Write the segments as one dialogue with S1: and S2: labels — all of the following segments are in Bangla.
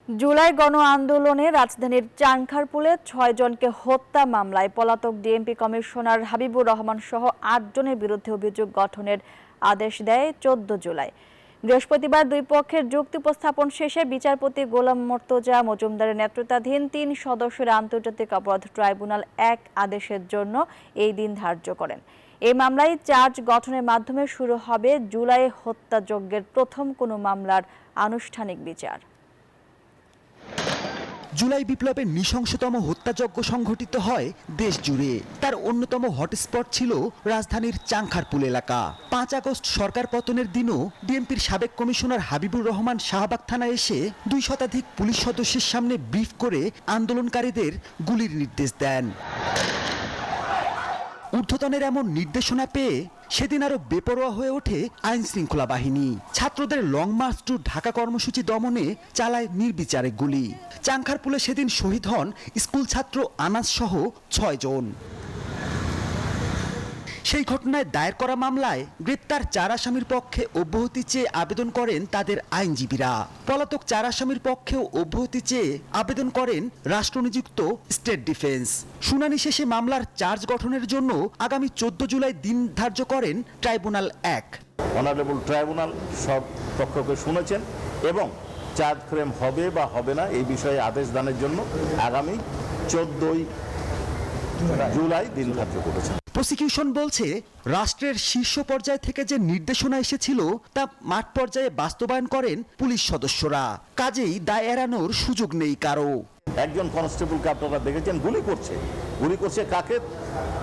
S1: জুলাই গণ আন্দোলনে রাজধানীর চানখারপুলে ৬ জনকে হত্যা মামলায় পলাতক ডিএমপি কমিশনার হাবিবুর রহমান সহ ৮ জনের বিরুদ্ধে অভিযোগ গঠনের আদেশ দেয় ১৪ জুলাই। বৃহস্পতিবার দুই পক্ষের যুক্তি উপস্থাপন শেষে বিচারপতি গোলাম মর্তজা মজুমদারের নেতৃত্বাধীন ৩ সদস্যের আন্তর্জাতিক অপরাধ ট্রাইব্যুনাল এক আদেশের জন্য এই দিন ধার্য করেন। এই মামলায় চার্জ গঠনের মাধ্যমে শুরু হবে জুলাই হত্যাযজ্ঞের প্রথম কোনো মামলার আনুষ্ঠানিক বিচার।
S2: জুলাই বিপ্লবের নৃশংসতম হত্যাযজ্ঞ সংঘটিত হয় দেশ জুড়ে। তার অন্যতম হটস্পট ছিল রাজধানীর চানখারপুল এলাকা। ৫ আগস্ট সরকার পতনের দিনও ডিএমপির সাবেক কমিশনার হাবিবুর রহমান শাহবাগ থানায় এসে ২ শতাধিক পুলিশ সদস্যের সামনে ব্রিফ করে আন্দোলনকারীদের গুলির নির্দেশ দেন। ঊর্ধ্বতনের এমন নির্দেশনা পেয়ে সেদিন আরো বেপরোয়া হয়ে ওঠে আইন শৃঙ্খলা বাহিনী। ছাত্রদের লং মার্চ টু ঢাকা কর্মসূচি দমনে চালায় নির্বিচারে গুলি। চানখারপুলে সেদিন শহীদ হন স্কুল ছাত্র আনাস সহ ৬ জন। সেই ঘটনায় দায়ের করা মামলায় গ্রেপ্তার ৪ আসামির পক্ষে অব্যাহতি চেয়ে আবেদন করেন তাদের আইনজীবীরা। পলাতক ৪ আসামির পক্ষেও অব্যাহতি চেয়ে আবেদন করেন রাষ্ট্রনিযুক্ত স্টেট ডিফেন্স। শুনানি শেষে মামলার চার্জ গঠনের জন্য আগামী ১৪ জুলাই দিন ধার্য করেন ট্রাইব্যুনাল এক।
S3: অনারেবল ট্রাইব্যুনাল সব পক্ষকে শুনেছেন এবং চার্জ ফ্রেম হবে বা হবে না এই বিষয়ে আদেশ দানের জন্য আগামী ১৪ জুলাই দিন ধার্য করেছেন।
S2: প্রসিকিউশন বলছে, রাষ্ট্রের শীর্ষ পর্যায় থেকে যে নির্দেশনা এসেছিল তা মাঠ পর্যায়ে বাস্তবায়ন করেন পুলিশ সদস্যরা। কাজেই দায় এড়ানোর সুযোগ নেই কারো।
S3: একজন কনস্টেবলকে আপনারা দেখেছেন গুলি করছে কাকে?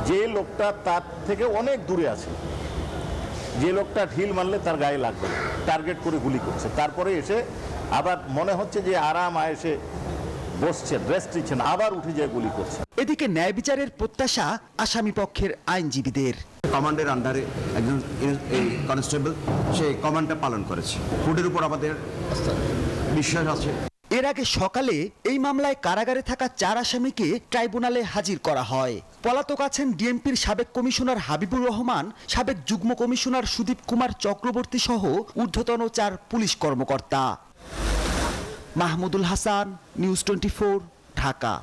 S3: যে লোকটা তার থেকে অনেক দূরে আছে, যে লোকটা ঢিল মারলে তার গায়ে লাগবে, টার্গেট করে গুলি করছে। তারপরে এসে আবার মনে হচ্ছে যে আরাম আয়েসে বসছেন, রেস্ট নিচ্ছেন, আবার উঠে যায় গুলি করছে।
S2: এদিকে ন্যায় বিচারের প্রত্যাশা আসামি পক্ষের আইনজীবীদের।
S4: কমান্ডের আন্ডারে একজন কনস্টেবল সেই কমান্ডটা পালন করেছে। কোর্টের উপর আমাদের বিশ্বাস আছে।
S2: এর আগে সকালে এই মামলায় কারাগারে থাকা ৪ আসামিকে ট্রাইব্যুনালে হাজির করা হয়। পলাতক আছেন ডিএমপির সাবেক কমিশনার হাবিবুর রহমান, সাবেক যুগ্ম কমিশনার সুদীপ কুমার চক্রবর্তী সহ ঊর্ধ্বতন ৪ পুলিশ কর্মকর্তা। মাহমুদুল হাসান, নিউজ 24, ঢাকা।